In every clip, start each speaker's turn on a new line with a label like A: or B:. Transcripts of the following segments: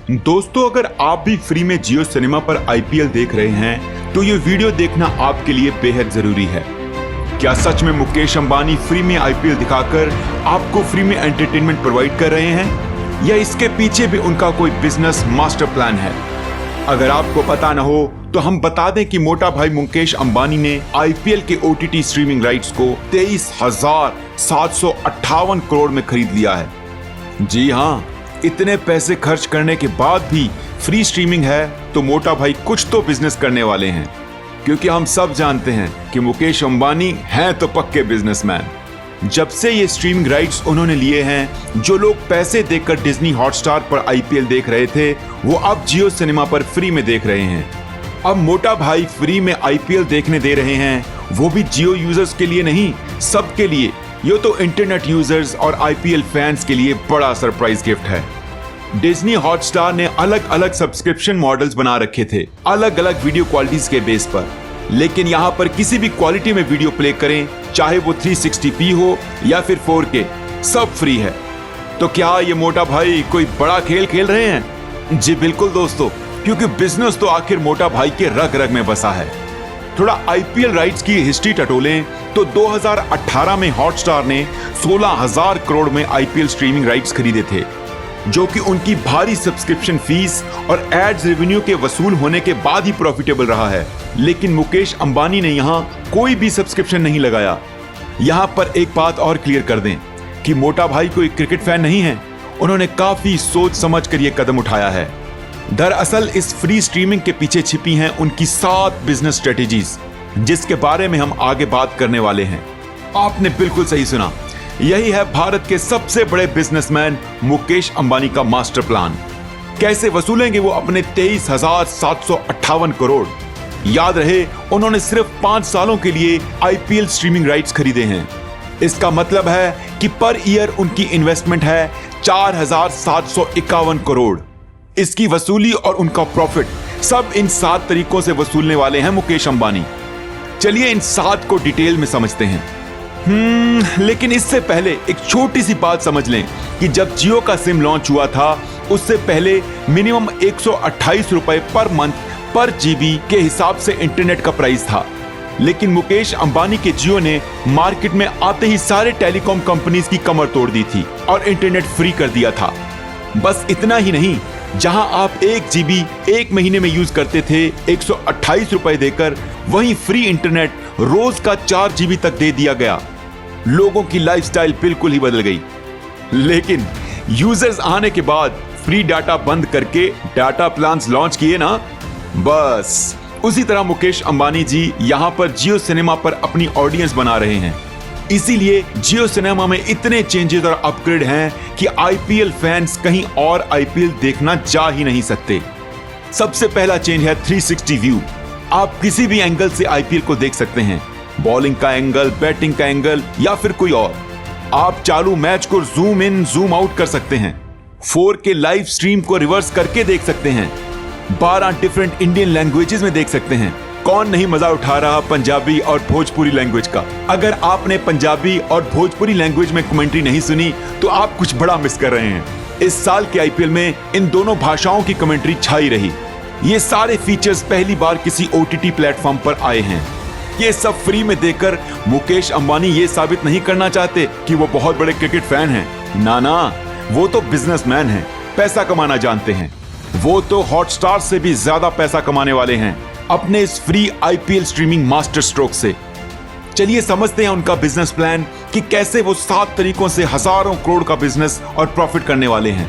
A: दोस्तों, अगर आप भी फ्री में जियो सिनेमा पर आईपीएल देख रहे हैं तो ये वीडियो देखना आपके लिए बेहद जरूरी है। क्या सच में मुकेश अंबानी फ्री में आईपीएल दिखाकर आपको फ्री में एंटरटेनमेंट प्रोवाइड कर रहे हैं, या इसके पीछे भी उनका कोई बिजनेस मास्टर प्लान है? अगर आपको पता न हो तो हम बता दें कि मोटा भाई मुकेश अंबानी ने आईपीएल के ओटीटी स्ट्रीमिंग राइट्स को 23,758 करोड़ में खरीद लिया है। जी हाँ, इतने पैसे खर्च करने के बाद भी फ्री स्ट्रीमिंग है तो मोटा भाई कुछ तो बिजनेस करने वाले हैं, क्योंकि हम सब जानते हैं कि मुकेश अंबानी हैं तो पक्के बिजनेसमैन। जब से ये स्ट्रीमिंग राइट्स उन्होंने लिए हैं, जो लोग पैसे देकर डिज्नी हॉटस्टार पर आईपीएल देख रहे थे वो अब जियो सिनेमा पर फ्री में देख रहे हैं। अब मोटा भाई फ्री में आईपीएल देखने दे रहे हैं, वो भी जियो यूजर्स के लिए नहीं, सबके लिए। ये तो इंटरनेट यूजर्स और आईपीएल फैंस के लिए बड़ा सरप्राइज गिफ्ट है। डिज्नी हॉटस्टार ने अलग अलग सब्सक्रिप्शन मॉडल्स बना रखे थे, अलग अलग वीडियो क्वालिटीज के बेस पर, लेकिन यहाँ पर किसी भी क्वालिटी में वीडियो प्ले करें, चाहे वो 360p हो या फिर 4K, सब फ्री है। तो क्या ये मोटा भाई कोई बड़ा खेल खेल रहे हैं? जी बिल्कुल दोस्तों, क्योंकि बिजनेस तो आखिर मोटा भाई के रग रग में बसा है। थोड़ा आईपीएल राइट्स की हिस्ट्री टटोलें तो 2018 में हॉटस्टार ने 16,000 करोड़ में आईपीएल स्ट्रीमिंग राइट्स खरीदे थे, जो कि उनकी भारी सब्सक्रिप्शन फीस और एड्स रेवेन्यू के वसूल होने के बाद ही प्रॉफिटेबल रहा है। लेकिन मुकेश अंबानी ने यहाँ कोई भी सब्सक्रिप्शन नहीं लगाया। यहाँ पर एक बात और क्लियर कर दें कि मोटा भाई कोई क्रिकेट फैन नहीं है, उन्होंने काफी सोच समझ कर यह कदम उठाया है। दरअसल इस फ्री स्ट्रीमिंग के पीछे छिपी हैं उनकी 7 बिजनेस स्ट्रेटेजीज, जिसके बारे में हम आगे बात करने वाले हैं। आपने बिल्कुल सही सुना, यही है भारत के सबसे बड़े बिजनेसमैन मुकेश अंबानी का मास्टर प्लान। कैसे वसूलेंगे वो अपने 23,758 करोड़? याद रहे, उन्होंने सिर्फ 5 सालों के लिए आईपीएल स्ट्रीमिंग राइट्स खरीदे हैं। इसका मतलब है कि पर ईयर उनकी इन्वेस्टमेंट है 4,751 करोड़। इसकी वसूली और उनका प्रॉफिट सब इन 7 तरीकों से वसूलने वाले हैं मुकेश अंबानी। चलिए इन 7 को डिटेल में समझते हैं। लेकिन इससे पहले एक छोटी सी बात समझ लें कि जब जियो का सिम लॉन्च हुआ था, उससे पहले मिनिमम 128 रुपए पर मंथ पर जीबी के हिसाब से इंटरनेट का प्राइस था। लेकिन मुकेश अंबानी के जियो ने मार्केट में आते ही सारे टेलीकॉम कंपनीज की कमर तोड़ दी थी और इंटरनेट फ्री कर दिया था। बस इतना ही नहीं, जहां आप 1 जीबी 1 महीने में यूज करते थे 128 रुपए देकर, वहीं फ्री इंटरनेट रोज का 4 जीबी तक दे दिया गया। लोगों की लाइफस्टाइल बिल्कुल ही बदल गई। लेकिन यूजर्स आने के बाद फ्री डाटा बंद करके डाटा प्लान्स लॉन्च किए ना, बस उसी तरह मुकेश अंबानी जी यहां पर जियो सिनेमा पर अपनी ऑडियंस बना रहे हैं। इसीलिए जियो सिनेमा में इतने चेंजेस और अपग्रेड हैं कि आईपीएल फैंस कहीं और आईपीएल देखना जा ही नहीं सकते। सबसे पहला चेंज है 360 व्यू। आप किसी भी एंगल से आईपीएल को देख सकते हैं, बॉलिंग का एंगल, बैटिंग का एंगल या फिर कोई और। आप चालू मैच को जूम इन जूम आउट कर सकते हैं, 4K लाइव स्ट्रीम को रिवर्स करके देख सकते हैं, 12 डिफरेंट इंडियन लैंग्वेजेस में देख सकते हैं। कौन नहीं मजा उठा रहा पंजाबी और भोजपुरी लैंग्वेज का? अगर आपने पंजाबी और भोजपुरी लैंग्वेज में कमेंट्री नहीं सुनी तो आप कुछ बड़ा मिस कर रहे हैं। इस साल के आईपीएल में इन दोनों भाषाओं की कमेंट्री छाई रही। ये सारे फीचर्स पहली बार किसी ओटीटी प्लेटफॉर्म पर आए हैं। ये सब फ्री में देकर मुकेश अंबानी ये साबित नहीं करना चाहते कि वो बहुत बड़े क्रिकेट फैन हैं। ना, वो तो बिजनेसमैन हैं, पैसा कमाना जानते हैं। वो तो हॉटस्टार से भी ज्यादा पैसा कमाने वाले हैं अपने इस free IPL streaming master stroke से। चलिए समझते हैं उनका बिजनेस प्लान कि कैसे वो 7 तरीकों से हजारों करोड़ का बिजनेस और प्रॉफिट करने वाले हैं।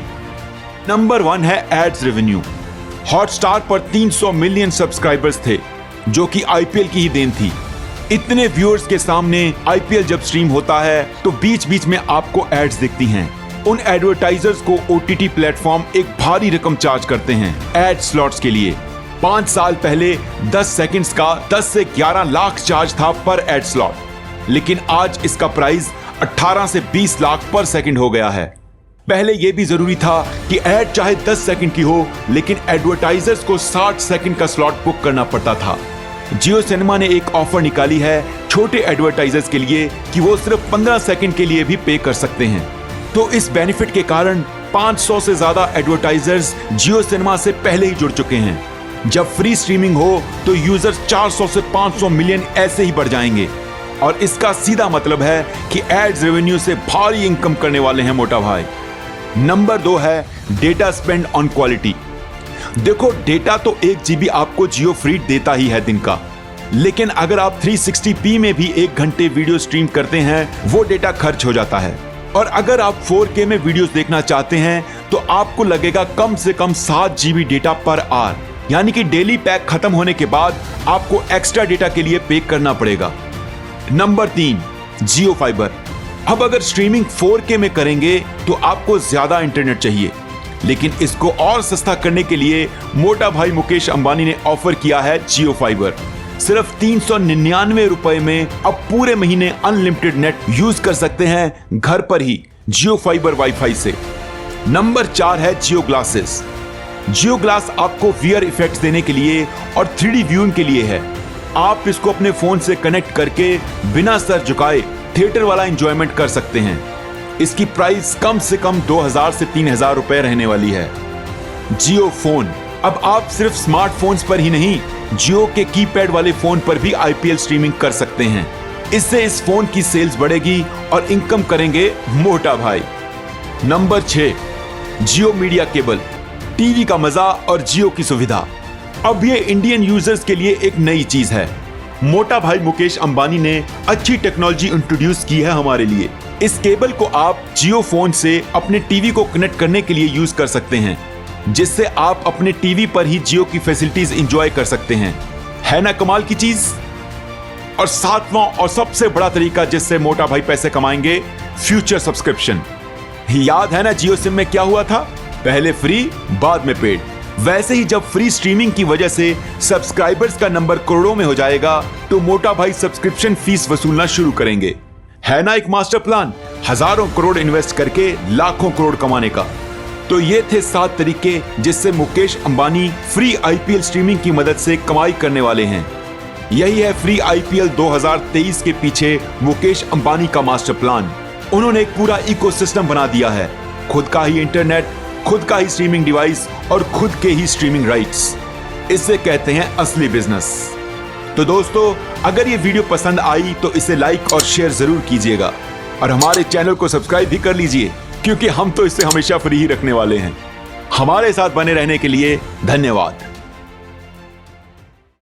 A: नंबर 1 है एड्स रेवेन्यू। हॉटस्टार पर 300 मिलियन सब्सक्राइबर्स थे, जो कि आईपीएल की ही देन थी। इतने व्यूअर्स के सामने आईपीएल जब स्ट्रीम होता है तो बीच बीच में आपको एड्स दिखती हैं। उन एडवर्टाइजर्स को ओटीटी प्लेटफॉर्म एक भारी रकम चार्ज करते हैं एड स्लॉट्स के लिए। 5 साल पहले 10 सेकंड्स का 10 से 11 लाख चार्ज था पर एड स्लॉट, लेकिन आज इसका प्राइस 18 से 20 लाख पर सेकंड हो गया है। पहले यह भी जरूरी था कि एड चाहे 10 सेकंड की हो, लेकिन एडवर्टाइजर्स को 60 सेकंड का स्लॉट बुक करना पड़ता था। जियो सिनेमा ने एक ऑफर निकाली है छोटे एडवर्टाइजर्स के लिए कि वो सिर्फ 15 सेकंड के लिए भी पे कर सकते हैं। तो इस बेनिफिट के कारण 500 से ज्यादा एडवर्टाइजर्स जियो सिनेमा से पहले ही जुड़ चुके हैं। जब फ्री स्ट्रीमिंग हो तो यूजर्स 400 से 500 मिलियन ऐसे ही बढ़ जाएंगे और इसका सीधा मतलब है कि एड्स रेवेन्यू से भारी इनकम करने वाले हैं मोटा भाई। नंबर 2 है डेटा स्पेंड ऑन क्वालिटी। देखो, डेटा तो 1 GB आपको जियो फ्री देता ही है दिन का, लेकिन अगर आप 360p में भी 1 घंटे वीडियो स्ट्रीम करते हैं वो डेटा खर्च हो जाता है। और अगर आप 4K में वीडियोस देखना चाहते हैं तो आपको लगेगा कम से कम 7 GB डेटा पर आवर, यानी कि डेली पैक खत्म होने के बाद आपको एक्स्ट्रा डेटा के लिए पे करना पड़ेगा। नंबर 3, जियो फाइबर। अब अगर स्ट्रीमिंग 4K में करेंगे तो आपको ज्यादा इंटरनेट चाहिए, लेकिन इसको और सस्ता करने के लिए मोटा भाई मुकेश अंबानी ने ऑफर किया है जियो फाइबर। सिर्फ 399 रुपए में अब पूरे महीने अनलिमिटेड नेट यूज कर सकते हैं घर पर ही जियो फाइबर वाईफाई से। नंबर 4 है जियो ग्लासेस। जियो ग्लास आपको वियर इफेक्ट्स देने के लिए और 3D व्यूइंग के लिए है। आप इसको अपने फोन से कनेक्ट करके बिना सर झुकाए थिएटर वाला एंजॉयमेंट कर सकते हैं। इसकी प्राइस कम से कम 2000 से 3000 रुपए रहने वाली है। जियो फोन। अब आप सिर्फ स्मार्टफोन्स पर ही नहीं, जियो के कीपैड वाले फोन पर भी IPL स्ट्रीमिंग कर सकते हैं। इससे इस फोन की सेल्स बढ़ेगी और इनकम करेंगे मोटा भाई। नंबर 6, जियो मीडिया केबल। टीवी का मजा और जियो की सुविधा। अब ये इंडियन यूजर्स के लिए एक नई चीज है। मोटा भाई मुकेश अंबानी ने अच्छी टेक्नोलॉजी इंट्रोड्यूस की है हमारे लिए। इस केबल को आप जियो फोन से अपने टीवी को कनेक्ट करने के लिए यूज कर सकते हैं, जिससे आप अपने टीवी पर ही जियो की फैसिलिटीज एंजॉय कर सकते हैं। है ना कमाल की चीज। और 7वां और सबसे बड़ा तरीका जिससे मोटा भाई पैसे कमाएंगे, फ्यूचर सब्सक्रिप्शन। याद है ना जियो सिम में क्या हुआ था? पहले फ्री बाद में पेड। वैसे ही जब फ्री स्ट्रीमिंग की वजह से सब्सक्राइबर्स का नंबर करोड़ों में हो जाएगा तो मोटा भाई सब्सक्रिप्शन फीस वसूलना शुरू करेंगे। है ना एक मास्टर प्लान, हजारों करोड़ इन्वेस्ट करके लाखों करोड़ कमाने का। तो ये थे 7 तरीके जिससे Mukesh Ambani free IPL streaming की मदद से कमाई करने वाले हैं। यही है फ्री IPL 2023 के पीछे मुकेश अंबानी का मास्टर प्लान। उन्होंने एक पूरा इकोसिस्टम बना दिया है, खुद का ही इंटरनेट, खुद का ही स्ट्रीमिंग डिवाइस और खुद के ही स्ट्रीमिंग राइट्स। इसे कहते हैं असली बिजनेस। तो दोस्तों, अगर ये वीडियो पसंद आई तो इसे लाइक और शेयर जरूर कीजिएगा और हमारे चैनल को सब्सक्राइब भी कर लीजिए, क्योंकि हम तो इसे हमेशा फ्री ही रखने वाले हैं। हमारे साथ बने रहने के लिए धन्यवाद।